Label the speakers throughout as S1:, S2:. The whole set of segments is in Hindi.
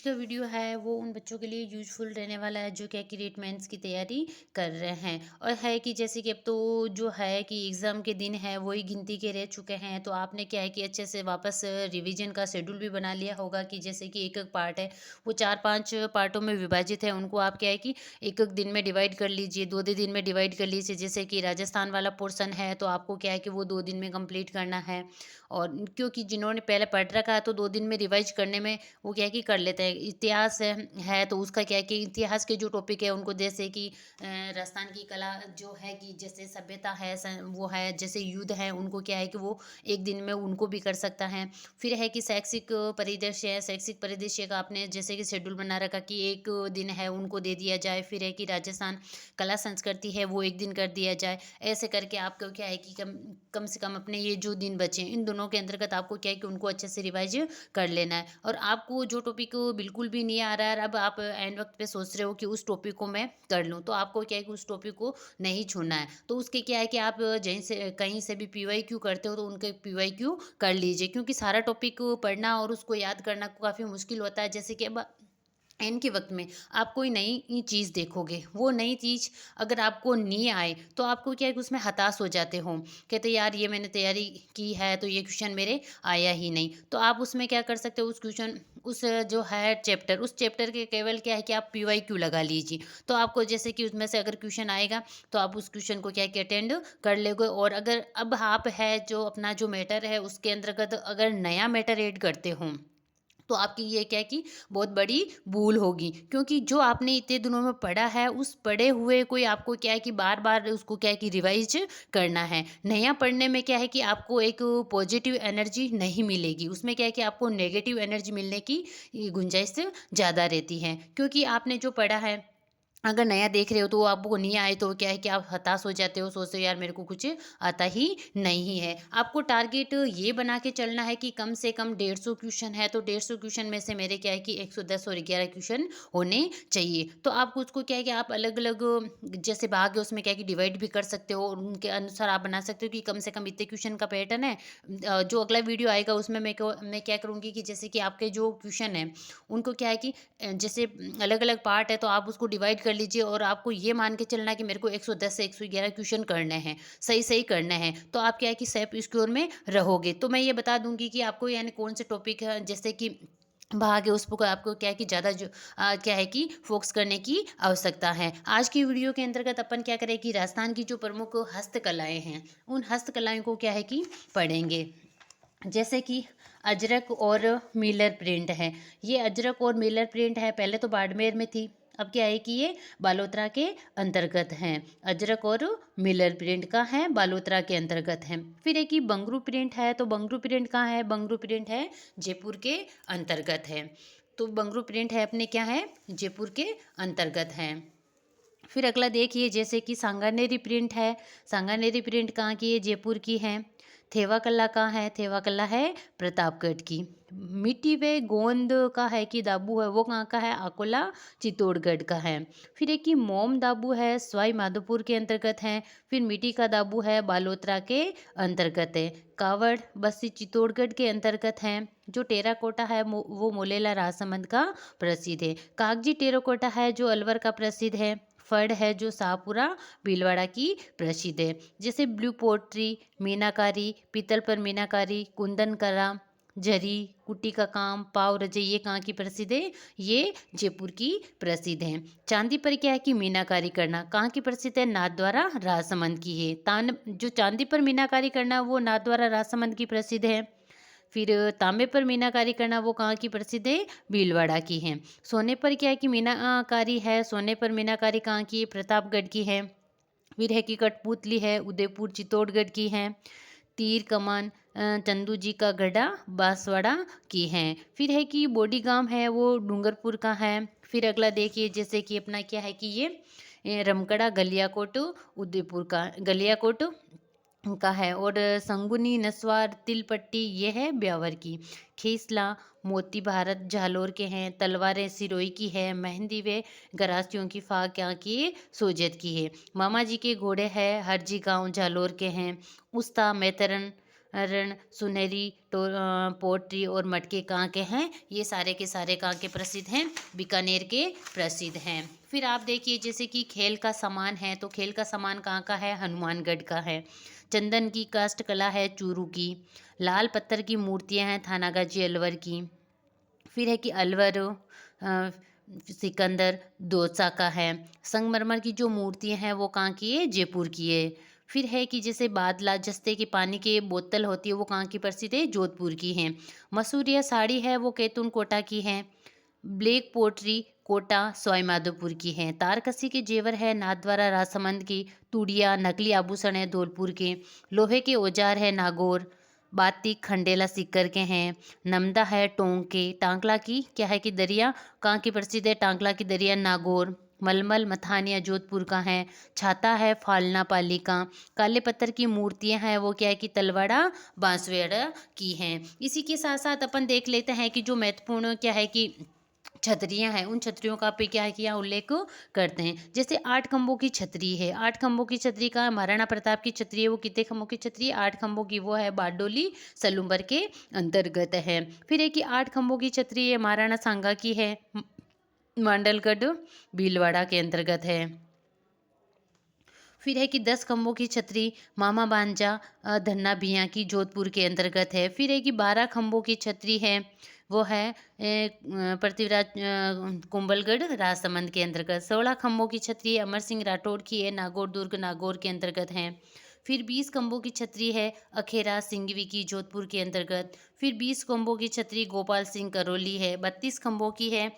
S1: का वीडियो है वो उन बच्चों के लिए यूज़फुल रहने वाला है जो क्या कि नीट मेंस की तैयारी कर रहे हैं। और है कि जैसे कि अब तो जो है कि एग्ज़ाम के दिन है वही गिनती के रह चुके हैं, तो आपने क्या है कि अच्छे से वापस रिवीजन का शेड्यूल भी बना लिया होगा कि जैसे कि एक-एक पार्ट है, वो 4-5 पार्टों में विभाजित है, उनको आप क्या है कि एक-एक दिन में डिवाइड कर लीजिए, 2-2 दिन में डिवाइड कर लीजिए। जैसे कि राजस्थान वाला पोर्शन है तो आपको क्या है कि वो 2 दिन में कंप्लीट करना है। और क्योंकि जिन्होंने पहले पढ़ रखा है तो 2 दिन में रिवाइज़ करने में वो क्या है कि कर लेते हैं। इतिहास है तो उसका क्या है कि इतिहास के जो टॉपिक है उनको जैसे कि राजस्थान की कला जो है कि जैसे सभ्यता है वो है, जैसे युद्ध है, उनको क्या है कि वो एक दिन में उनको भी कर सकता है। फिर है कि शैक्षिक परिदृश्य है, शैक्षिक परिदृश्य का आपने जैसे कि शेड्यूल बना रखा कि एक दिन है उनको दे दिया जाए। फिर है कि राजस्थान कला संस्कृति है वो एक दिन कर दिया जाए। ऐसे करके आपको क्या है कि कम कम से कम अपने ये जो दिन बचे इन दोनों के अंतर्गत आपको क्या है कि उनको अच्छे से रिवाइज कर लेना है। और आपको जो टॉपिक बिल्कुल भी नहीं आ रहा है, अब आप एंड वक्त पे सोच रहे हो कि उस टॉपिक को मैं कर लूँ, तो आपको क्या है कि उस टॉपिक को नहीं छोड़ना है। तो उसके क्या है कि आप कहीं से भी पीवाईक्यू करते हो तो उनके पीवाईक्यू कर लीजिए, क्योंकि सारा टॉपिक पढ़ना और उसको याद करना काफ़ी मुश्किल होता है। जैसे कि अब एंड के वक्त में आप कोई नई चीज़ देखोगे, वो नई चीज़ अगर आपको नहीं आए तो आपको क्या है कि उसमें हताश हो जाते हो, कहते यार ये मैंने तैयारी की है तो ये क्वेश्चन मेरे आया ही नहीं। तो आप उसमें क्या कर सकते हो, उस क्वेश्चन उस जो है चैप्टर, उस चैप्टर के केवल क्या है कि आप पीवाईक्यू लगा लीजिए। तो आपको जैसे कि उसमें से अगर क्वेश्चन आएगा तो आप उस क्वेश्चन को क्या है कि अटेंड कर लोगे। और अगर अब आप है जो अपना जो मैटर है उसके अंतर्गत अगर नया मैटर ऐड करते हो तो आपकी ये क्या है कि बहुत बड़ी भूल होगी, क्योंकि जो आपने इतने दिनों में पढ़ा है उस पढ़े हुए कोई आपको क्या है कि बार बार उसको क्या है कि रिवाइज करना है। नया पढ़ने में क्या है कि आपको एक पॉजिटिव एनर्जी नहीं मिलेगी, उसमें क्या है कि आपको नेगेटिव एनर्जी मिलने की गुंजाइश ज़्यादा रहती है। क्योंकि आपने जो पढ़ा है अगर नया देख रहे हो तो वो आपको नहीं आए तो क्या है कि आप हताश हो जाते हो, सोचते हो यार मेरे को कुछ आता ही नहीं है। आपको टारगेट ये बना के चलना है कि कम से कम 150 क्वेश्चन है तो 150 क्वेश्चन में से मेरे क्या है कि 110 और 11 क्वेश्चन होने चाहिए। तो आप उसको क्या है कि आप अलग अलग जैसे भाग है उसमें क्या है कि डिवाइड भी कर सकते हो और उनके अनुसार आप बना सकते हो कि कम से कम इतने क्वेश्चन का पैटर्न है। जो अगला वीडियो आएगा उसमें मैं क्या करूँगी कि जैसे कि आपके जो क्वेश्चन है उनको क्या है कि जैसे अलग अलग पार्ट है तो आप उसको डिवाइड कर लीजिए और आपको ये मान के चलना है कि मेरे को 110 से 111 क्वेश्चन करने हैं, सही सही करने हैं। तो आप क्या है कि सेल्फ स्कोर में रहोगे। तो मैं ये बता दूंगी कि आपको यानी कौन से टॉपिक है जैसे कि भाग है उस पर आपको क्या है कि ज़्यादा जो क्या है कि फोकस करने की आवश्यकता है। आज की वीडियो के अंतर्गत अपन क्या करें कि राजस्थान की जो प्रमुख हस्तकलाएं हैं उन हस्तकलाओं को क्या है कि पढ़ेंगे। जैसे कि अजरक और मिलर प्रिंट है। ये अजरक और मिलर प्रिंट है, पहले तो बाड़मेर में थी, अब क्या है कि ये बालोतरा के अंतर्गत हैं। अजरक और मिलर प्रिंट का है, बालोतरा के अंतर्गत है। फिर एक ही बंगरू प्रिंट है, तो बंगरू प्रिंट कहाँ है, बंगरू प्रिंट है जयपुर के अंतर्गत है। तो बंगरू प्रिंट है अपने क्या है, जयपुर के अंतर्गत है। फिर अगला देखिए जैसे कि सांगानेरी प्रिंट है। सांगानेरी प्रिंट कहाँ की है, जयपुर की है। थेवा कला कहाँ है, थेवा कला है प्रतापगढ़ की। मिट्टी वे गोंद का है कि दाबू है वो कहाँ का है, अकोला चित्तौड़गढ़ का है। फिर एक ही मोम दाबू है सवाई माधोपुर के अंतर्गत है। फिर मिट्टी का दाबू है बालोतरा के अंतर्गत है। कावड़ बस्ती चित्तौड़गढ़ के अंतर्गत है। जो टेराकोटा है वो मोलेला राजसमंद का प्रसिद्ध है। कागजी टेराकोटा है जो अलवर का प्रसिद्ध है। फड़ है जो शाहपुरा भीलवाड़ा की प्रसिद्ध है। जैसे ब्लू पोट्री, मीनाकारी, पीतल पर मीनाकारी, कुंदन कला, जरी, कुट्टी का काम, पाव रजे, ये कहाँ की प्रसिद्ध है, ये जयपुर की प्रसिद्ध है। चांदी पर क्या है कि मीनाकारी करना कहाँ की प्रसिद्ध है, नाथद्वारा राजसमंद की है। तान जो चांदी पर मीनाकारी करना वो नाथद्वारा राजसमंद की प्रसिद्ध है। फिर तांबे पर मीनाकारी करना वो कहाँ की प्रसिद्ध है, भीलवाड़ा की है। सोने पर क्या है कि मीनाकारी है, सोने पर मीनाकारी कहाँ की है, प्रतापगढ़ की है। फिर है कि कठपुतली है उदयपुर चित्तौड़गढ़ की है। तीर कमान चंदू जी का गढ़ा बांसवाड़ा की है। फिर है कि बॉडीगाम है वो डूंगरपुर का है। फिर अगला देखिए जैसे कि अपना क्या है कि ये रमकड़ा गलियाकोट उदयपुर का, गलियाकोट का है। और संगुनी नस्वार तिलपट्टी ये है ब्यावर की। खेसला मोती भारत झालोर के हैं। तलवारें सिरोही की है। मेहंदी वे गरासियों की फाक यहाँ की सोजत की है। मामा जी के घोड़े है हरजी गांव झालोर के हैं। उस्ता मैतरन रण, सुनहरी पोट्री और मटके कहाँ के हैं? ये सारे के सारे कहाँ के प्रसिद्ध हैं? बीकानेर के प्रसिद्ध हैं। फिर आप देखिए जैसे कि खेल का सामान है, तो खेल का सामान कहाँ का है? हनुमानगढ़ का है। चंदन की काष्ठ कला है चूरू की। लाल पत्थर की मूर्तियाँ हैं थानागाजी अलवर की। फिर है कि अलवर सिकंदर दोसा का है। संगमरमर की जो मूर्तियाँ हैं वो कहाँ की है? जयपुर की है। फिर है कि जैसे बादला जस्ते की पानी की बोतल होती है वो कहाँ की प्रसिद्ध है? जोधपुर की है। मसूरिया साड़ी है वो कैतून कोटा की है। ब्लैक पोट्री कोटा सवाई माधोपुर की हैं। तारकसी के जेवर है नाथद्वारा राजसमंद की। तूड़िया नकली आभूषण है धौलपुर के। लोहे के औजार है नागौर। बातिक खंडेला सीकर के हैं। नमदा है टोंक के। टांकला की क्या है कि दरिया कहाँ की प्रसिद्ध है? टांकला की दरिया नागौर। मलमल मथानिया जोधपुर का है। छाता है फालना पाली का। काले पत्थर की मूर्तियां हैं वो क्या है कि तलवाड़ा बांसवाड़ा की हैं। इसी के साथ साथ अपन देख लेते हैं कि जो महत्वपूर्ण क्या है कि छतरियां हैं उन छतरियों का पे क्या किया उल्लेख करते हैं। जैसे 8 खंभों की छतरी है। 8 खंभों की छतरी का महाराणा प्रताप की छतरी है वो कितने खंभों की छतरी है? 8 खंभों की वो है बारडोली सलूम्बर के अंतर्गत है। फिर है कि 8 खंभों की छतरी है महाराणा सांगा की है। मांडलगढ़ भीलवाड़ा के अंतर्गत है। फिर है कि 10 खंभों की छतरी मामा बांजा धन्ना भिया की जोधपुर के अंतर्गत है। फिर है कि 12 खंभों की छतरी है वो है पृथ्वीराज कुंभलगढ़ राजसमंद के अंतर्गत। 16 खंभों की छतरी अमर सिंह राठौड़ की है नागौर दुर्ग नागौर के अंतर्गत है। फिर 20 खंभों की छतरी है अखेरा सिंघवी की जोधपुर के अंतर्गत। फिर 20 खंभों की छतरी गोपाल सिंह करौली है। 32 खंभों की है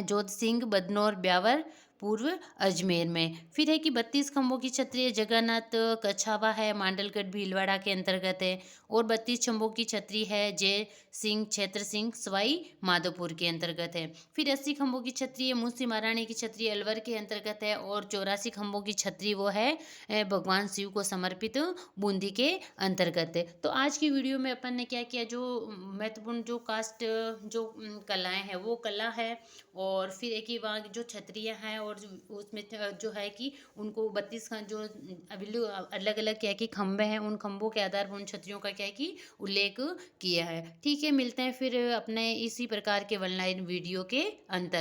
S1: जोध सिंह बदनौर ब्यावर पूर्व अजमेर में। फिर है कि 32 खंभों की छतरी है जगन्नाथ कछावा है मांडलगढ़ भीलवाड़ा के अंतर्गत है। और 32 खंभों की छतरी है जय सिंह क्षेत्र सिंह सवाई माधोपुर के अंतर्गत है। फिर 80 खंभों की छतरी है मुंशी महारानी की छतरी अलवर के अंतर्गत है। और 84 खंभों की छतरी वो है भगवान शिव को समर्पित बूंदी के अंतर्गत है। तो आज की वीडियो में अपन ने क्या किया जो महत्वपूर्ण जो कास्ट जो कलाएं हैं वो कला है। और फिर एक ही वहाँ की जो छतरियाँ हैं और उसमें जो है कि उनको 32 का जो अभी अलग अलग क्या है कि खंभे हैं उन खंभों के आधार पर उन छतरियों का क्या है कि उल्लेख किया है। ठीक है मिलते हैं फिर अपने इसी प्रकार के ऑनलाइन वीडियो के अंतर